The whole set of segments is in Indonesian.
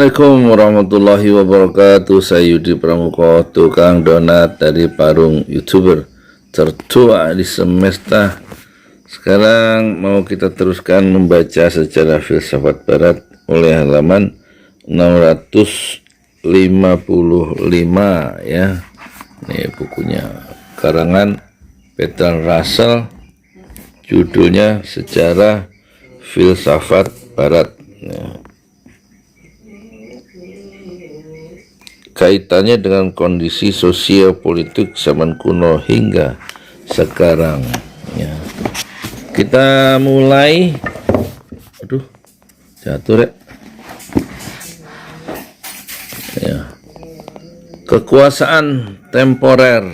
Assalamualaikum warahmatullahi wabarakatuh. Saya Yudi Pramuko, tukang donat dari Parung, YouTuber tertua di semesta. Sekarang mau kita teruskan membaca secara filsafat barat mulai halaman 655 ya. Ini bukunya karangan Bertrand Russell, judulnya Sejarah Filsafat Barat ya. Kaitannya dengan kondisi sosial politik zaman kuno hingga sekarang ya. Kita mulai. Aduh, jatuh rek ya. Kekuasaan temporer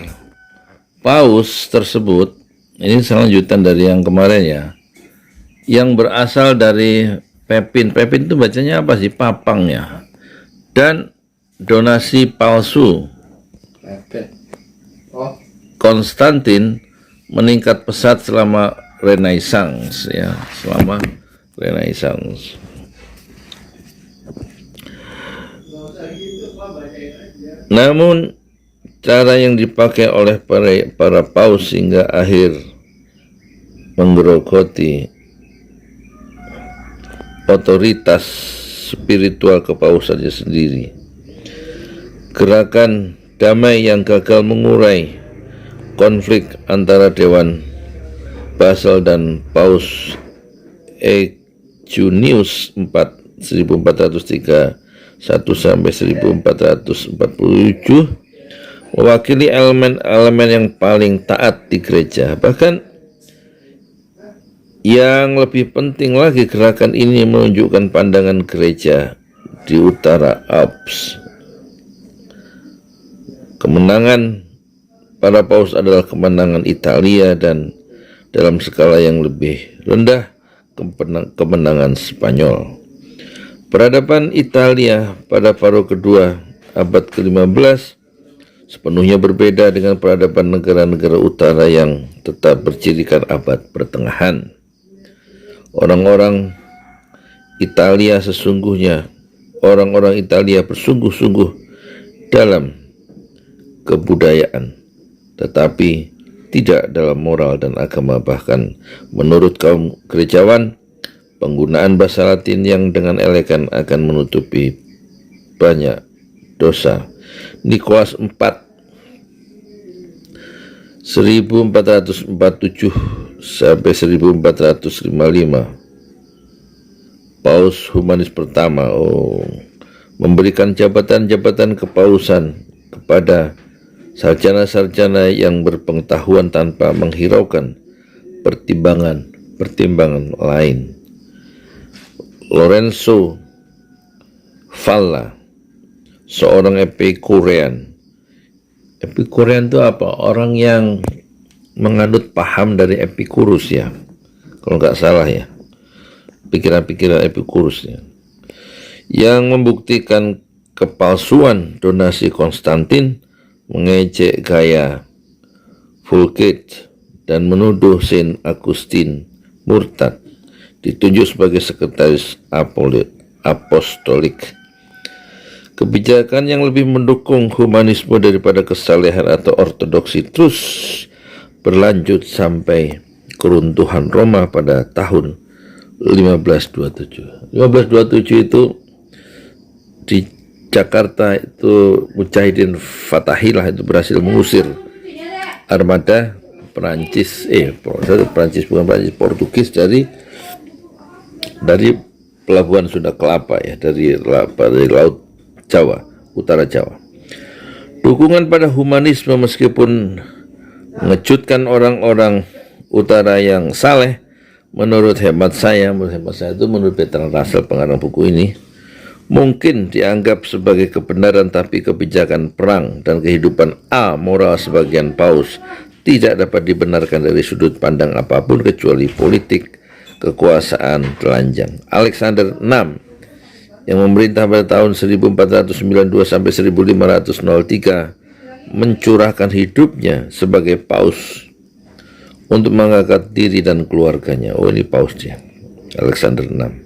Paus tersebut, ini selanjutan dari yang kemarin ya, yang berasal dari Pepin itu bacanya apa sih? Papang ya. Dan donasi palsu Konstantin meningkat pesat selama Renaissance ya, Namun cara yang dipakai oleh para paus hingga akhir menggerogoti otoritas spiritual kepausannya sendiri. Gerakan damai yang gagal mengurai konflik antara Dewan Basel dan Paus Eugenius IV 1431 sampai 1447 mewakili elemen-elemen yang paling taat di gereja. Bahkan yang lebih penting lagi, gerakan ini menunjukkan pandangan gereja di utara Alps. Kemenangan para paus adalah kemenangan Italia, dan dalam skala yang lebih rendah kemenangan Spanyol. Peradaban Italia pada paruh kedua abad ke-15 sepenuhnya berbeda dengan peradaban negara-negara utara yang tetap bercirikan abad pertengahan. Orang-orang Italia bersungguh-sungguh dalam kebudayaan, tetapi tidak dalam moral dan agama. Bahkan menurut kaum gerejawan, penggunaan bahasa Latin yang dengan elegan akan menutupi banyak dosa. Nikolas IV 1447 sampai 1455, Paus humanis pertama, memberikan jabatan-jabatan kepausan kepada sarjana-sarjana yang berpengetahuan tanpa menghiraukan pertimbangan lain. Lorenzo Valla, seorang Epikurean itu apa? Orang yang menganut paham dari Epikurus ya, kalau nggak salah ya, pikiran-pikiran Epikurus ya, yang membuktikan kepalsuan donasi Konstantin, mengejek gaya Vulgate, dan menuduh Saint Augustine murtad, ditunjuk sebagai sekretaris apostolik. Kebijakan yang lebih mendukung humanisme daripada kesalehan atau ortodoksi terus berlanjut sampai keruntuhan Roma pada tahun 1527. 1527 itu di Jakarta itu Mujahidin Fatahillah itu berhasil mengusir armada Portugis dari pelabuhan Sunda Kelapa ya, dari laut Jawa, utara Jawa. Dukungan pada humanisme meskipun mengejutkan orang-orang utara yang saleh, menurut hemat saya itu, menurut Bertrand Russell pengarang buku ini, mungkin dianggap sebagai kebenaran, tapi kebijakan perang dan kehidupan amoral sebagian paus tidak dapat dibenarkan dari sudut pandang apapun kecuali politik kekuasaan telanjang. Alexander VI yang memerintah pada tahun 1492 sampai 1503 mencurahkan hidupnya sebagai paus untuk mengangkat diri dan keluarganya. Ini paus dia, Alexander VI.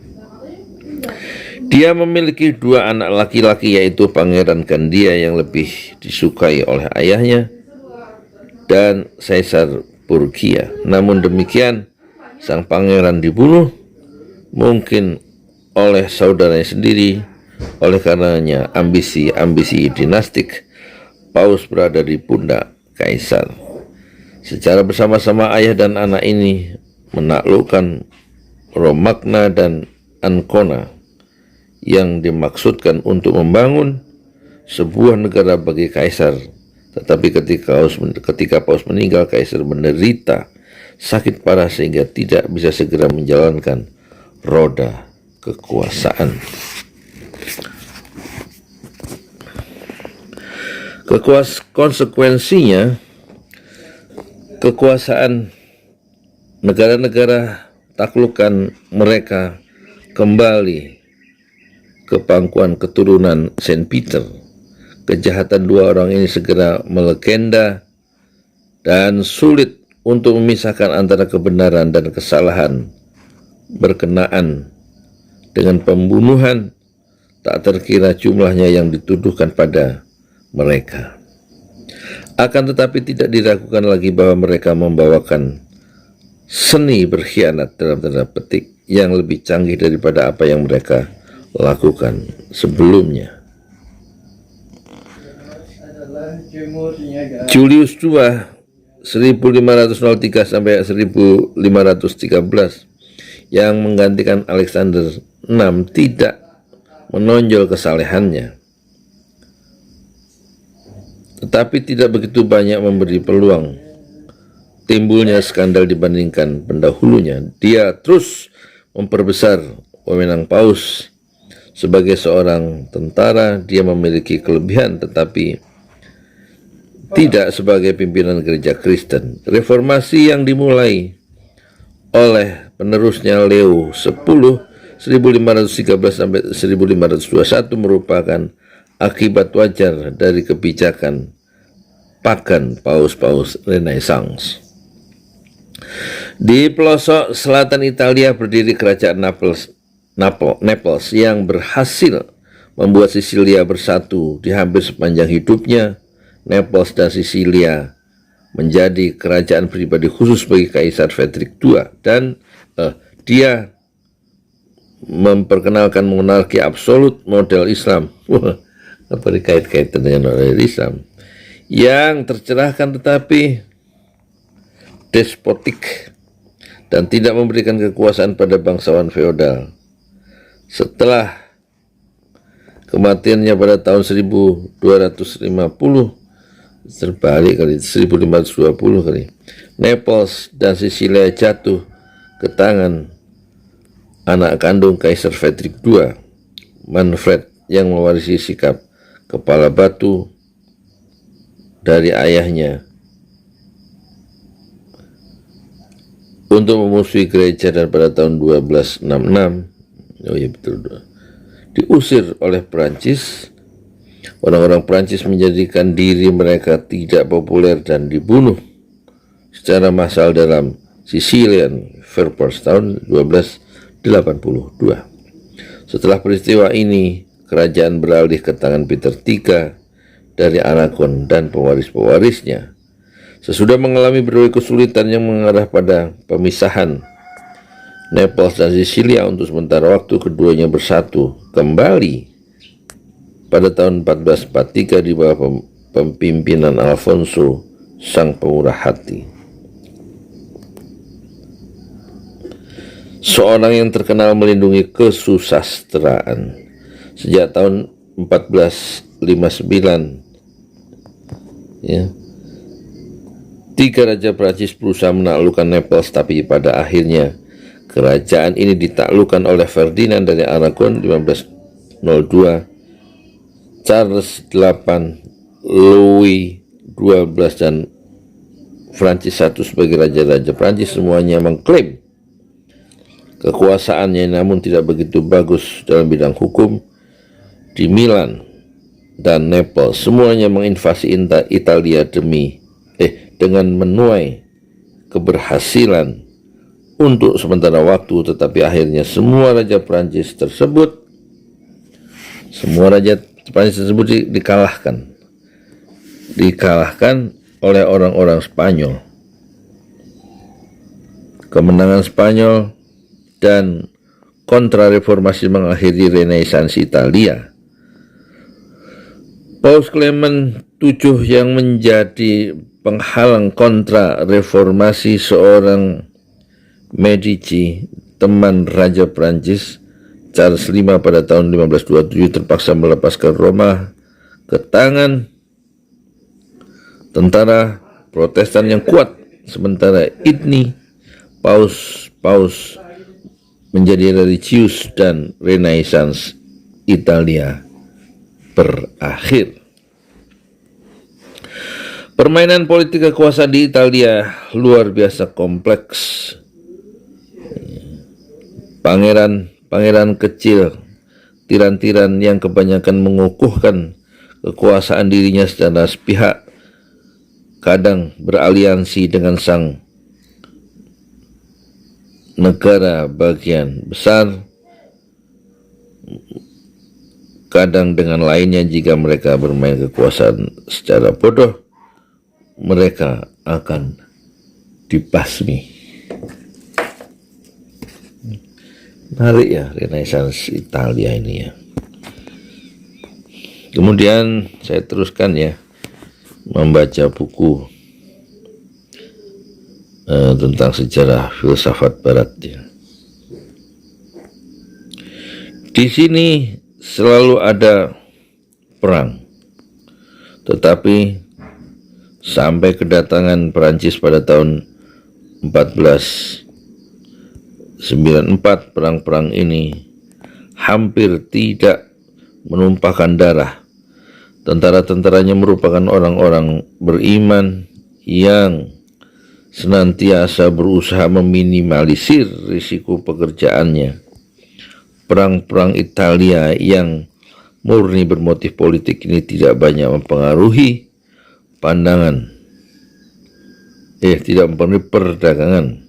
Dia memiliki dua anak laki-laki, yaitu Pangeran Gandia yang lebih disukai oleh ayahnya dan Caesar Borgia. Namun demikian, sang pangeran dibunuh, mungkin oleh saudaranya sendiri. Oleh karenanya ambisi-ambisi dinastik Paus berada di pundak Kaisar. Secara bersama-sama ayah dan anak ini menaklukkan Romagna dan Ancona yang dimaksudkan untuk membangun sebuah negara bagi Kaisar. Tetapi ketika Paus meninggal, Kaisar menderita sakit parah sehingga tidak bisa segera menjalankan roda kekuasaan. Konsekuensinya, kekuasaan negara-negara taklukan mereka kembali ke pangkuan keturunan Saint Peter. Kejahatan dua orang ini segera melegenda dan sulit untuk memisahkan antara kebenaran dan kesalahan berkenaan dengan pembunuhan tak terkira jumlahnya yang dituduhkan pada mereka. Akan tetapi tidak diragukan lagi bahwa mereka membawakan seni berkhianat dalam tanda petik yang lebih canggih daripada apa yang mereka lakukan sebelumnya. Julius II 1503 sampai 1513 yang menggantikan Alexander VI tidak menonjol kesalehannya, tetapi tidak begitu banyak memberi peluang timbulnya skandal dibandingkan pendahulunya. Dia terus memperbesar wewenang Paus. Sebagai seorang tentara, dia memiliki kelebihan, tetapi tidak sebagai pimpinan gereja Kristen. Reformasi yang dimulai oleh penerusnya Leo X 1513 sampai 1521 merupakan akibat wajar dari kebijakan pagan paus-paus Renaissance. Di pelosok selatan Italia berdiri kerajaan Naples yang berhasil membuat Sisilia bersatu. Di hampir sepanjang hidupnya, Naples dan Sisilia menjadi kerajaan pribadi khusus bagi Kaisar Frederick II, dan dia memperkenalkan monarki absolut model Islam. Apa dikait-kaitan dengan model Islam yang tercerahkan tetapi despotik dan tidak memberikan kekuasaan pada bangsawan feodal. Setelah kematiannya pada tahun 1250, terbalik kali, 1520 kali, Naples dan Sisilia jatuh ke tangan anak kandung Kaisar Frederick II, Manfred, yang mewarisi sikap kepala batu dari ayahnya untuk memusuhi gereja, dan pada tahun 1266 diusir oleh Prancis. Orang-orang Prancis menjadikan diri mereka tidak populer dan dibunuh secara massal dalam Sicilian Fairs tahun 1282. Setelah peristiwa ini, kerajaan beralih ke tangan Peter III dari Aragon dan pewaris-pewarisnya. Sesudah mengalami berbagai kesulitan yang mengarah pada pemisahan Naples dan Sisilia, untuk sementara waktu keduanya bersatu kembali pada tahun 1443 di bawah pemimpinan Alfonso sang pemurah hati, seorang yang terkenal melindungi kesusastraan. Sejak tahun 1459 tiga raja Prancis berusaha menaklukkan Naples, tapi pada akhirnya kerajaan ini ditaklukkan oleh Ferdinand dari Aragon 1502, Charles VIII, Louis XII, dan Francis I sebagai raja-raja Prancis. Semuanya mengklaim kekuasaannya, namun tidak begitu bagus dalam bidang hukum. Di Milan dan Naples, semuanya menginvasi Italia dengan menuai keberhasilan untuk sementara waktu, tetapi akhirnya semua raja Prancis tersebut Semua raja Prancis tersebut dikalahkan oleh orang-orang Spanyol. Kemenangan Spanyol dan kontrareformasi mengakhiri Renaissance Italia. Paus Clement VII yang menjadi penghalang kontra reformasi, seorang Medici, teman Raja Prancis Charles V pada tahun 1527, terpaksa melepaskan Roma ke tangan tentara Protestan yang kuat. Sementara ini Paus menjadi religius dan Renaissance Italia berakhir. Permainan politik kekuasaan di Italia luar biasa kompleks. Pangeran kecil, tiran-tiran yang kebanyakan mengukuhkan kekuasaan dirinya secara sepihak, kadang beraliansi dengan sang negara bagian besar, kadang dengan lainnya. Jika mereka bermain kekuasaan secara bodoh, mereka akan dibasmi. Menarik ya Renaissance Italia ini ya. Kemudian saya teruskan ya, membaca buku tentang sejarah filsafat barat ya. Di sini selalu ada perang, tetapi sampai kedatangan Perancis pada tahun 1494, perang-perang ini hampir tidak menumpahkan darah. Tentara-tentaranya merupakan orang-orang beriman yang senantiasa berusaha meminimalisir risiko pekerjaannya. Perang-perang Italia yang murni bermotif politik ini tidak banyak mempengaruhi tidak mempengaruhi perdagangan,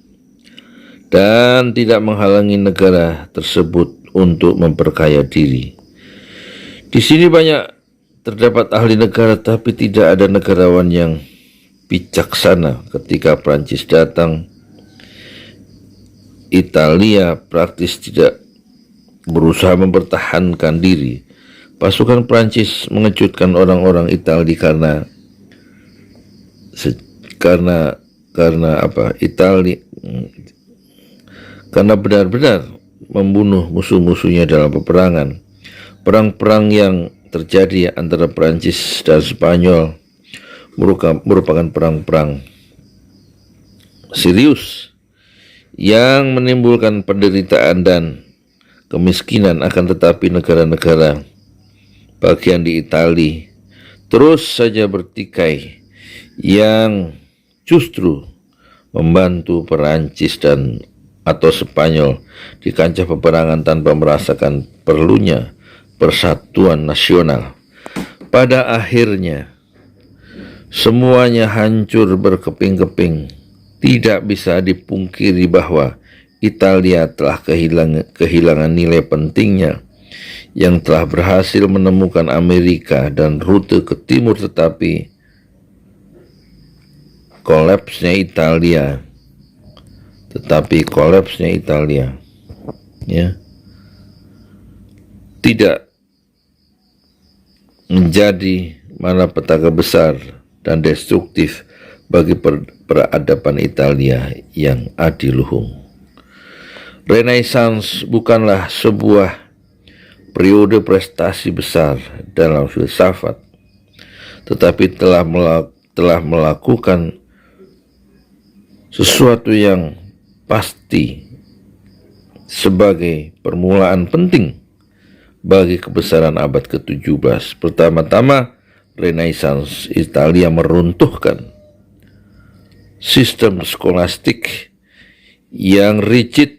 dan tidak menghalangi negara tersebut untuk memperkaya diri. Di sini banyak terdapat ahli negara, tapi tidak ada negarawan yang bijaksana. Ketika Prancis datang, Italia praktis tidak berusaha mempertahankan diri. Pasukan Prancis mengejutkan orang-orang Italia karena benar-benar membunuh musuh-musuhnya dalam peperangan. Perang-perang yang terjadi antara Prancis dan Spanyol merupakan perang-perang serius yang menimbulkan penderitaan dan kemiskinan. Akan tetapi negara-negara bagian di Italia terus saja bertikai, yang justru membantu Perancis atau Spanyol di kancah peperangan tanpa merasakan perlunya persatuan nasional. Pada akhirnya semuanya hancur berkeping-keping. Tidak bisa dipungkiri bahwa Italia telah kehilangan nilai pentingnya yang telah berhasil menemukan Amerika dan rute ke timur, tetapi kolapsnya Italia ya tidak menjadi malapetaka besar dan destruktif bagi peradaban Italia yang adiluhung. Renaissance bukanlah sebuah periode prestasi besar dalam filsafat, tetapi telah melakukan sesuatu yang pasti sebagai permulaan penting bagi kebesaran abad ke-17. Pertama-tama, Renaissance Italia meruntuhkan sistem skolastik yang rigid.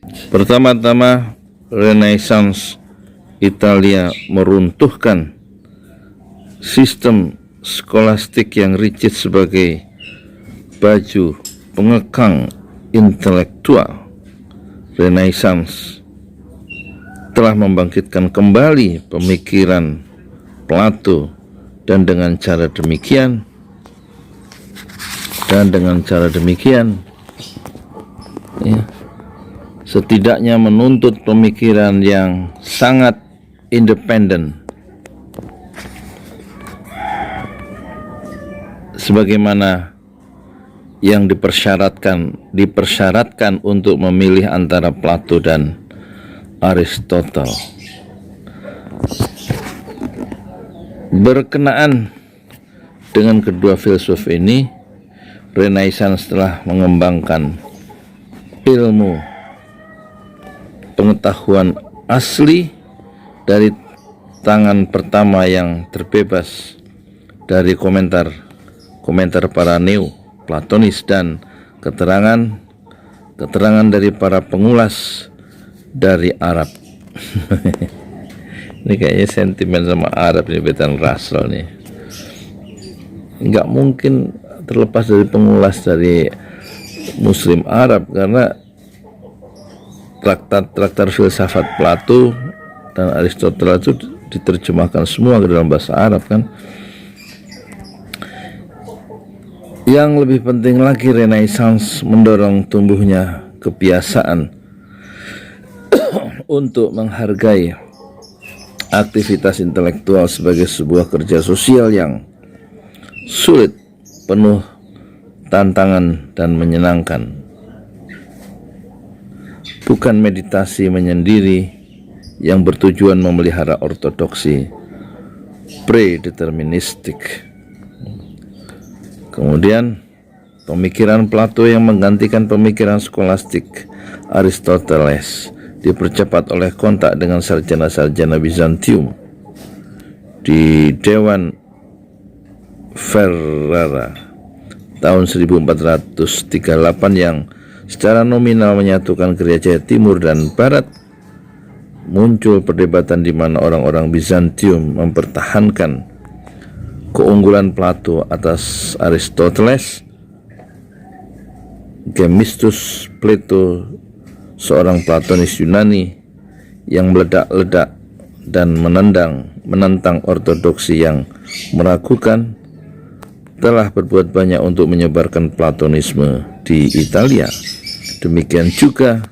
Renaissance Italia meruntuhkan sistem skolastik yang rigid sebagai baju pengekang intelektual. Renaissance telah membangkitkan kembali pemikiran Plato, dan dengan cara demikian ya, setidaknya menuntut pemikiran yang sangat independen, sebagaimana yang dipersyaratkan untuk memilih antara Plato dan Aristotle. Berkenaan dengan kedua filsuf ini, Renaissance telah mengembangkan ilmu pengetahuan asli dari tangan pertama yang terbebas dari komentar para Neo-Platonis dan keterangan dari para pengulas dari Arab. Ini kayaknya sentimen sama Arab ini, Bertrand Russell nih. Nggak mungkin terlepas dari pengulas dari Muslim Arab, karena traktat filsafat Plato dan Aristoteles itu diterjemahkan semua ke dalam bahasa Arab kan. Yang lebih penting lagi, Renaissance mendorong tumbuhnya kebiasaan untuk menghargai aktivitas intelektual sebagai sebuah kerja sosial yang sulit, penuh tantangan dan menyenangkan. Bukan meditasi menyendiri yang bertujuan memelihara ortodoksi predeterministik. Kemudian pemikiran Plato yang menggantikan pemikiran skolastik Aristoteles dipercepat oleh kontak dengan sarjana-sarjana Bizantium di Dewan Ferrara tahun 1438 yang secara nominal menyatukan gereja timur dan barat. Muncul perdebatan di mana orang-orang Bizantium mempertahankan keunggulan Plato atas Aristoteles. Gemistus Plato, seorang Platonis Yunani yang meledak-ledak dan menentang ortodoksi yang meragukan, telah berbuat banyak untuk menyebarkan Platonisme di Italia. Demikian juga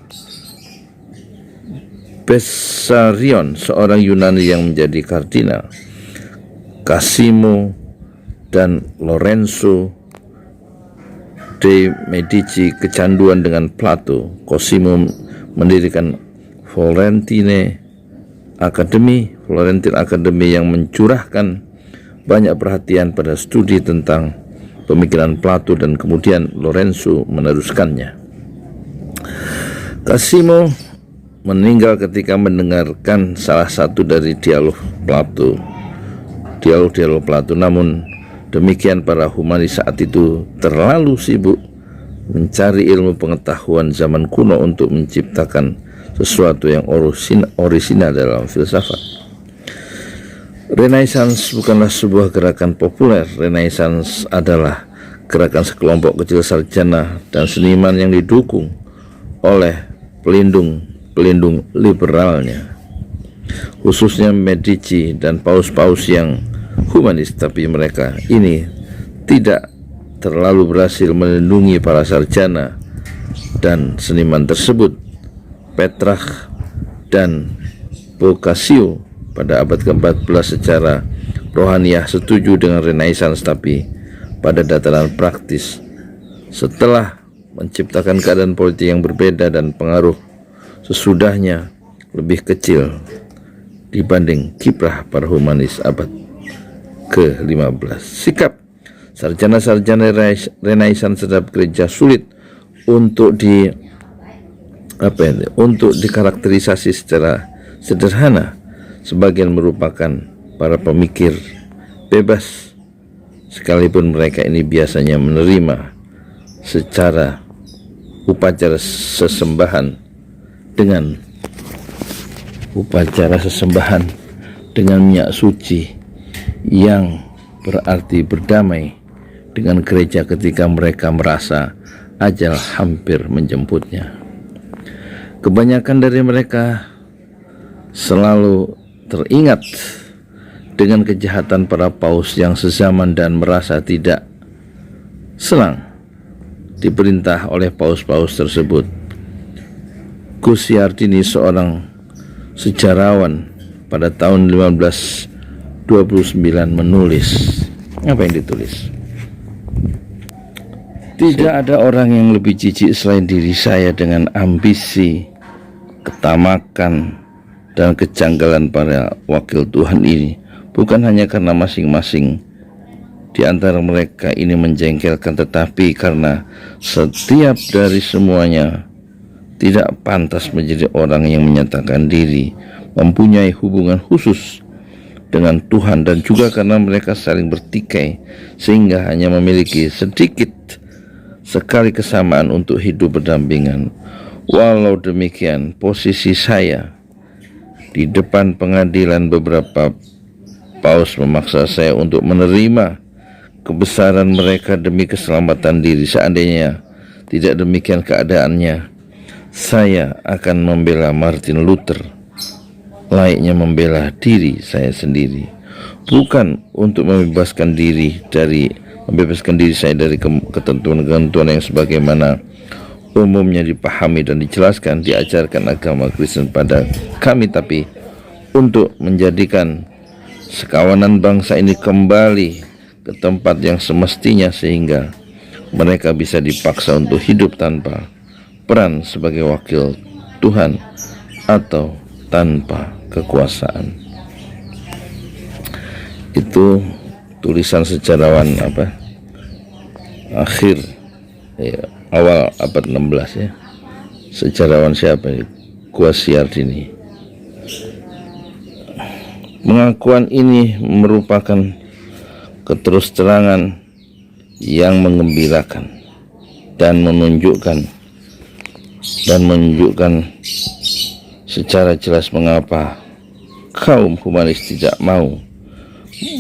Bessarion, seorang Yunani yang menjadi kardinal. Cosimo dan Lorenzo de Medici kecanduan dengan Plato. Cosimo mendirikan Florentine Academy yang mencurahkan banyak perhatian pada studi tentang pemikiran Plato, dan kemudian Lorenzo meneruskannya. Cosimo meninggal ketika mendengarkan salah satu dari dialog Plato. Namun demikian, para humanis saat itu terlalu sibuk mencari ilmu pengetahuan zaman kuno untuk menciptakan sesuatu yang orisinal dalam filsafat. Renaissance bukanlah sebuah gerakan populer. Renaissance adalah gerakan sekelompok kecil sarjana dan seniman yang didukung oleh pelindung liberalnya, khususnya Medici dan paus-paus yang humanis. Tapi mereka ini tidak terlalu berhasil melindungi para sarjana dan seniman tersebut. Petrarch dan Boccaccio pada abad ke-14 secara rohaniah setuju dengan Renaissance, tapi pada dataran praktis setelah menciptakan keadaan politik yang berbeda dan pengaruh sesudahnya lebih kecil dibanding kiprah para humanis abad ke-15. Sikap sarjana-sarjana Renaissance terhadap gereja sulit untuk dikarakterisasi secara sederhana. Sebagian merupakan para pemikir bebas, sekalipun mereka ini biasanya menerima secara upacara sesembahan dengan minyak suci, yang berarti berdamai dengan gereja ketika mereka merasa ajal hampir menjemputnya. Kebanyakan dari mereka selalu teringat dengan kejahatan para paus yang sezaman dan merasa tidak senang diperintah oleh paus-paus tersebut. Guicciardini, seorang sejarawan, pada tahun 1529 menulis. Apa yang ditulis? Tidak ada orang yang lebih jijik selain diri saya dengan ambisi, ketamakan, dan kejanggalan para wakil Tuhan ini. Bukan hanya karena masing-masing di antara mereka ini menjengkelkan, tetapi karena setiap dari semuanya tidak pantas menjadi orang yang menyatakan diri mempunyai hubungan khusus dengan Tuhan, dan juga karena mereka saling bertikai sehingga hanya memiliki sedikit sekali kesamaan untuk hidup berdampingan. Walau demikian, posisi saya di depan pengadilan beberapa paus memaksa saya untuk menerima kebesaran mereka demi keselamatan diri. Seandainya tidak demikian keadaannya, saya akan membela Martin Luther layaknya membela diri saya sendiri, bukan untuk membebaskan diri saya dari ketentuan-ketentuan yang sebagaimana umumnya dipahami dan dijelaskan diajarkan agama Kristen pada kami, tapi untuk menjadikan sekawanan bangsa ini kembali ke tempat yang semestinya sehingga mereka bisa dipaksa untuk hidup tanpa peran sebagai wakil Tuhan atau tanpa kekuasaan. Itu tulisan sejarawan akhir awal abad 16 ya. Sejarawan siapa? Guicciardini. Pengakuan ini merupakan keterus-terangan yang menggembirakan dan menunjukkan secara jelas mengapa kaum humanis tidak mau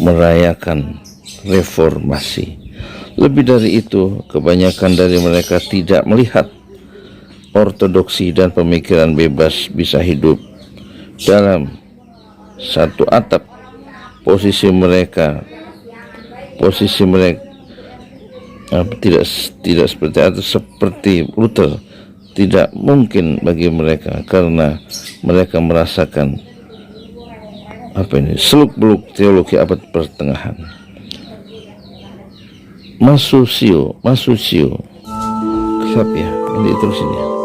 merayakan reformasi. Lebih dari itu, kebanyakan dari mereka tidak melihat ortodoksi dan pemikiran bebas bisa hidup dalam satu atap. Posisi mereka tidak seperti Luther, tidak mungkin bagi mereka karena mereka merasakan seluk-beluk teologi abad pertengahan. Masuccio, siapa ya? Ini terus ini.